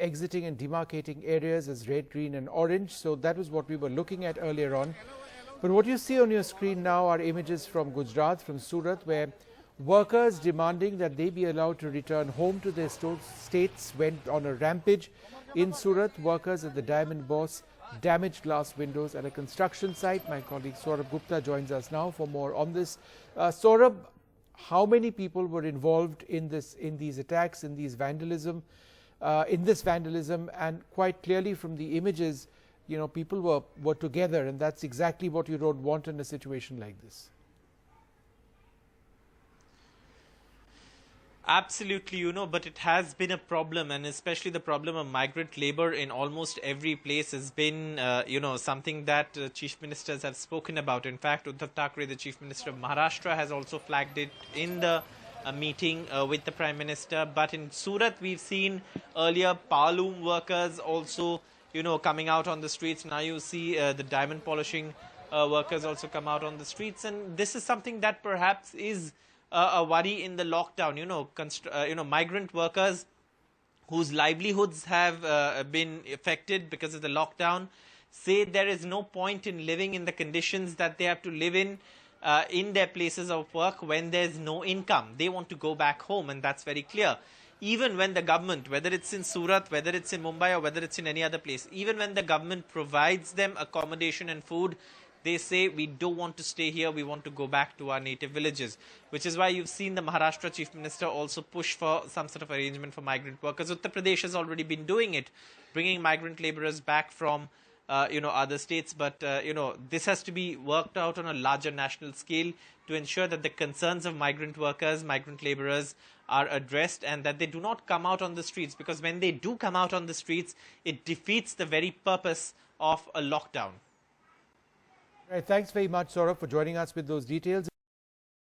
exiting and demarcating areas as red, green and orange. So that was what we were looking at earlier on. But what you see on your screen now are images from Gujarat, from Surat, where workers demanding that they be allowed to return home to their states went on a rampage. In Surat, workers at the Diamond Boss damaged glass windows at a construction site. My colleague Saurabh Gupta joins us now for more on this. Saurabh, how many people were involved in these attacks, in this vandalism, and quite clearly from the images, you know, people were together, and that's exactly what you don't want in a situation like this. Absolutely, but it has been a problem, and especially the problem of migrant labor in almost every place has been, something that chief ministers have spoken about. In fact, Uddhav Thackeray, the chief minister of Maharashtra, has also flagged it in the meeting with the Prime Minister. But in Surat, we've seen earlier Paloom workers also, coming out on the streets. Now you see the diamond polishing workers also come out on the streets. And this is something that perhaps is a worry in the lockdown. Migrant workers whose livelihoods have been affected because of the lockdown say there is no point in living in the conditions that they have to live in their places of work when there's no income. They want to go back home, and that's very clear. Even when the government, whether it's in Surat, whether it's in Mumbai, or whether it's in any other place, even when the government provides them accommodation and food, they say, we don't want to stay here, we want to go back to our native villages. Which is why you've seen the Maharashtra Chief Minister also push for some sort of arrangement for migrant workers. Uttar Pradesh has already been doing it, bringing migrant laborers back from other states. But, this has to be worked out on a larger national scale to ensure that the concerns of migrant workers, migrant laborers are addressed, and that they do not come out on the streets. Because when they do come out on the streets, it defeats the very purpose of a lockdown. Right, thanks very much, Saurabh, for joining us with those details.